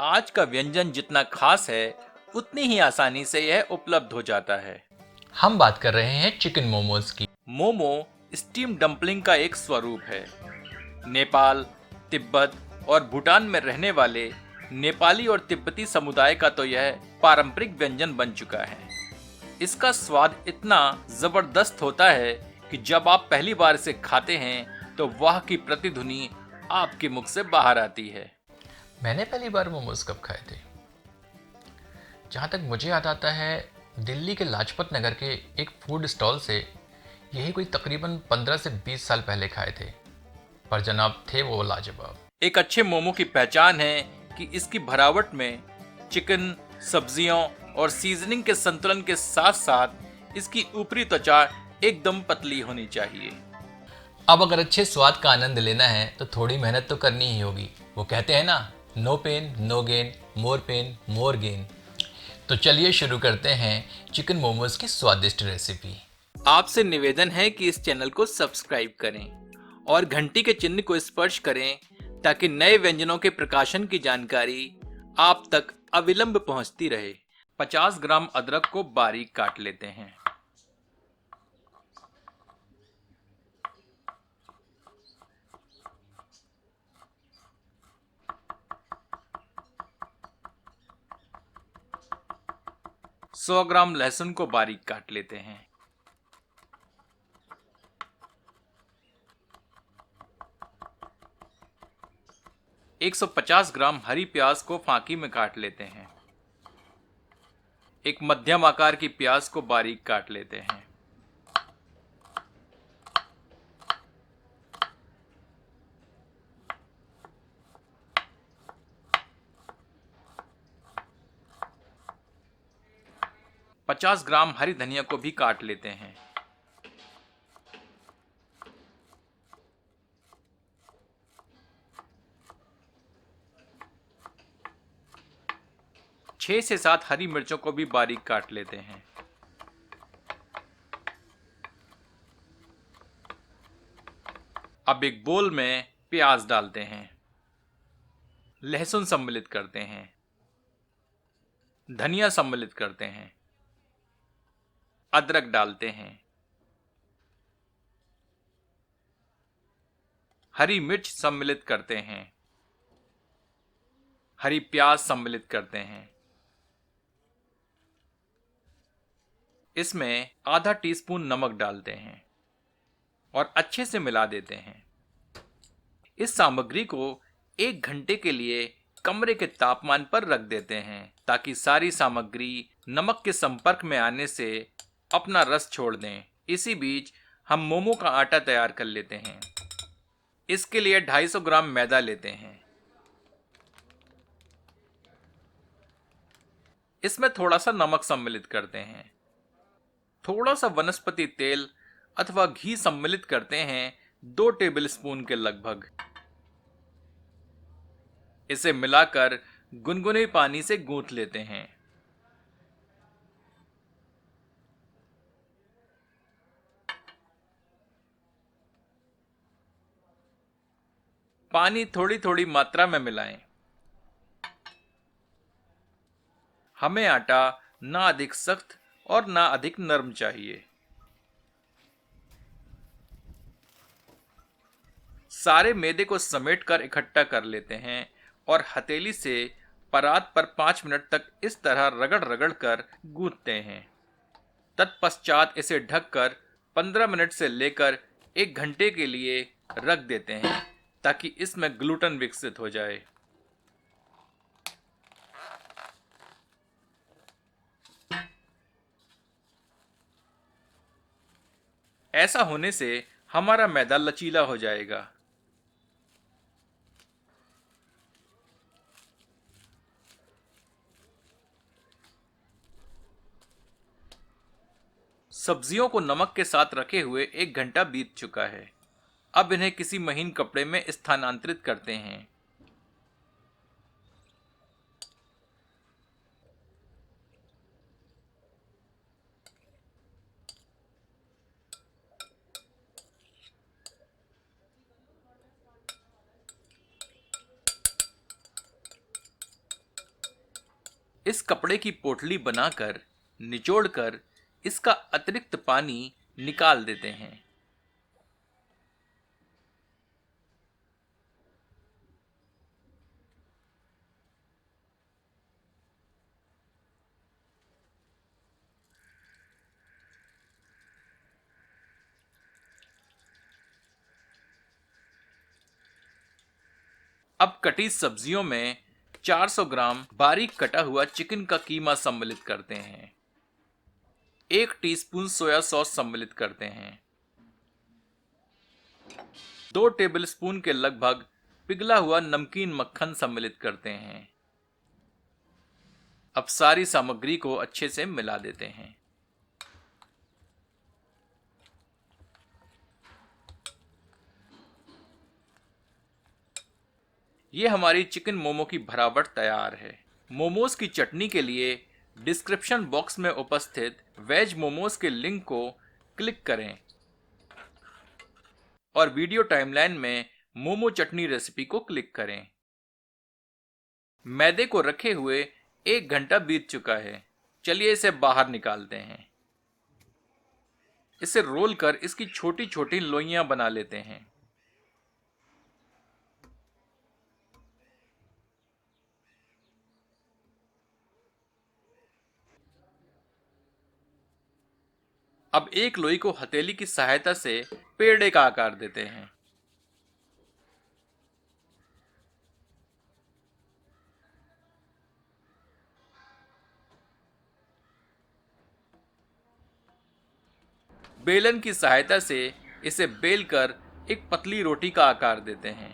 आज का व्यंजन जितना खास है उतनी ही आसानी से यह उपलब्ध हो जाता है। हम बात कर रहे हैं चिकन मोमोज की। मोमो स्टीम डंपलिंग का एक स्वरूप है। नेपाल, तिब्बत और भूटान में रहने वाले नेपाली और तिब्बती समुदाय का तो यह पारंपरिक व्यंजन बन चुका है। इसका स्वाद इतना जबरदस्त होता है कि जब आप पहली बार इसे खाते हैं तो वाह की प्रतिध्वनि आपके मुख से बाहर आती है। मैंने पहली बार मोमोज कब खाए थे? जहाँ तक मुझे याद आता है, दिल्ली के लाजपत नगर के एक फूड स्टॉल से यही कोई तकरीबन 15 से 20 साल पहले खाए थे। पर जनाब, थे वो लाजवाब। एक अच्छे मोमो की पहचान है कि इसकी भरावट में चिकन, सब्जियों और सीजनिंग के संतुलन के साथ साथ इसकी ऊपरी त्वचा एकदम पतली होनी चाहिए। अब अगर अच्छे स्वाद का आनंद लेना है तो थोड़ी मेहनत तो करनी ही होगी। वो कहते हैं ना, no pain no gain, more pain more gain. तो चलिए शुरू करते हैं चिकन मोमोज की स्वादिष्ट रेसिपी। आपसे निवेदन है कि इस चैनल को सब्सक्राइब करें और घंटी के चिन्ह को स्पर्श करें ताकि नए व्यंजनों के प्रकाशन की जानकारी आप तक अविलंब पहुंचती रहे। 50 ग्राम अदरक को बारीक काट लेते हैं। सौ ग्राम लहसुन को बारीक काट लेते हैं। 150 ग्राम हरी प्याज को फांकी में काट लेते हैं। एक मध्यम आकार की प्याज को बारीक काट लेते हैं। पचास ग्राम हरी धनिया को भी काट लेते हैं। छह से सात हरी मिर्चों को भी बारीक काट लेते हैं। अब एक बोल में प्याज डालते हैं, लहसुन सम्मिलित करते हैं, धनिया सम्मिलित करते हैं, अदरक डालते हैं, हरी मिर्च सम्मिलित करते हैं, हरी प्याज सम्मिलित करते हैं। इसमें आधा टीस्पून नमक डालते हैं और अच्छे से मिला देते हैं। इस सामग्री को 1 घंटे के लिए कमरे के तापमान पर रख देते हैं ताकि सारी सामग्री नमक के संपर्क में आने से अपना रस छोड़ दें। इसी बीच हम मोमो का आटा तैयार कर लेते हैं। इसके लिए 250 ग्राम मैदा लेते हैं। इसमें थोड़ा सा नमक सम्मिलित करते हैं, थोड़ा सा वनस्पति तेल अथवा घी सम्मिलित करते हैं, 2 टेबलस्पून के लगभग। इसे मिलाकर गुनगुने पानी से गूंथ लेते हैं। पानी थोड़ी थोड़ी मात्रा में मिलाएं। हमें आटा ना अधिक सख्त और ना अधिक नरम चाहिए। सारे मैदे को समेटकर इकट्ठा कर लेते हैं और हथेली से परात पर 5 मिनट तक इस तरह रगड़ रगड़ कर गूंथते हैं। तत्पश्चात इसे ढककर 15 मिनट से लेकर 1 घंटे के लिए रख देते हैं ताकि इसमें ग्लूटेन विकसित हो जाए। ऐसा होने से हमारा मैदा लचीला हो जाएगा। सब्जियों को नमक के साथ रखे हुए 1 घंटा बीत चुका है। अब इन्हें किसी महीन कपड़े में स्थानांतरित करते हैं। इस कपड़े की पोटली बनाकर निचोड़कर इसका अतिरिक्त पानी निकाल देते हैं। अब कटी सब्जियों में 400 ग्राम बारीक कटा हुआ चिकन का कीमा सम्मिलित करते हैं। 1 टीस्पून सोया सॉस सम्मिलित करते हैं। 2 टेबलस्पून के लगभग पिघला हुआ नमकीन मक्खन सम्मिलित करते हैं। अब सारी सामग्री को अच्छे से मिला देते हैं। ये हमारी चिकन मोमो की भरावट तैयार है। मोमोज की चटनी के लिए डिस्क्रिप्शन बॉक्स में उपस्थित वेज मोमोज के लिंक को क्लिक करें और वीडियो टाइमलाइन में मोमो चटनी रेसिपी को क्लिक करें। मैदे को रखे हुए 1 घंटा बीत चुका है। चलिए इसे बाहर निकालते हैं। इसे रोल कर इसकी छोटी छोटी लोइयां बना लेते हैं। अब एक लोई को हथेली की सहायता से पेड़े का आकार देते हैं। बेलन की सहायता से इसे बेलकर एक पतली रोटी का आकार देते हैं।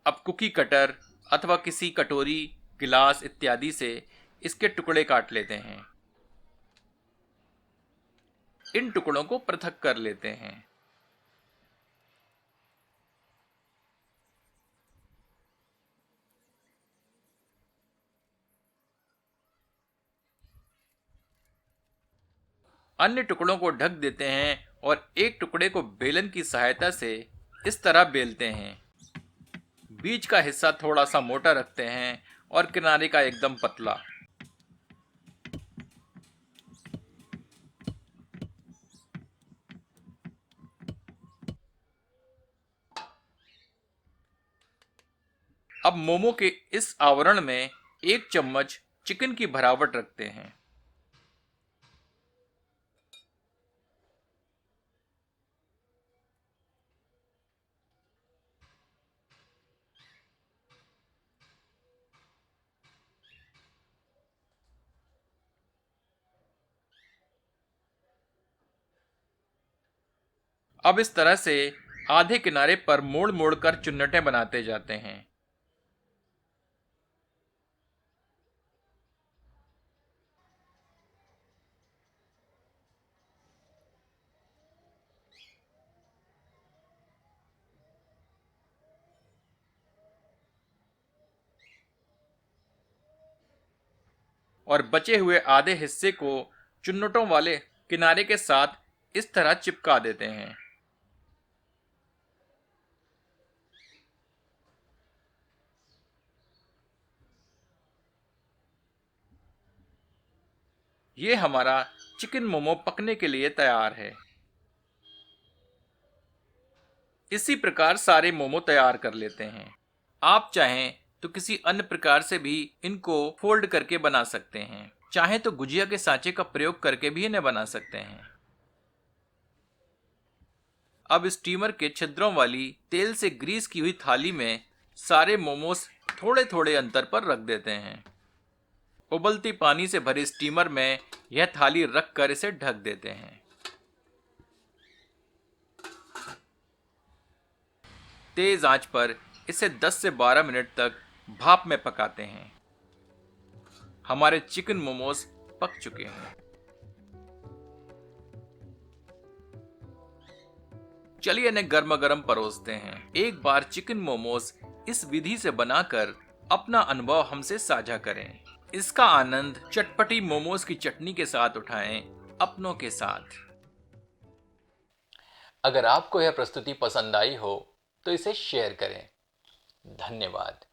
अब कुकी कटर अथवा किसी कटोरी, गिलास इत्यादि से इसके टुकड़े काट लेते हैं। इन टुकड़ों को पृथक कर लेते हैं। अन्य टुकड़ों को ढक देते हैं और एक टुकड़े को बेलन की सहायता से इस तरह बेलते हैं। बीच का हिस्सा थोड़ा सा मोटा रखते हैं और किनारे का एकदम पतला। अब मोमो के इस आवरण में 1 चम्मच चिकन की भरावट रखते हैं। अब इस तरह से आधे किनारे पर मोड़ मोड़ कर चुन्नटें बनाते जाते हैं। और बचे हुए आधे हिस्से को चुन्नटों वाले किनारे के साथ इस तरह चिपका देते हैं। ये हमारा चिकन मोमो पकने के लिए तैयार है। इसी प्रकार सारे मोमो तैयार कर लेते हैं। आप चाहें तो किसी अन्य प्रकार से भी इनको फोल्ड करके बना सकते हैं। चाहें तो गुजिया के सांचे का प्रयोग करके भी इन्हें बना सकते हैं। अब स्टीमर के छिद्रों वाली तेल से ग्रीस की हुई थाली में सारे मोमोस थोड़े थोड़े अंतर पर रख देते हैं। उबलती पानी से भरे स्टीमर में यह थाली रखकर इसे ढक देते हैं। तेज आंच पर इसे 10 से 12 मिनट तक भाप में पकाते हैं। हमारे चिकन मोमोज पक चुके हैं। चलिए इन्हें गर्मा गर्म परोसते हैं। एक बार चिकन मोमोज इस विधि से बनाकर अपना अनुभव हमसे साझा करें। इसका आनंद चटपटी मोमोज की चटनी के साथ उठाएं, अपनों के साथ। अगर आपको यह प्रस्तुति पसंद आई हो तो इसे शेयर करें। धन्यवाद।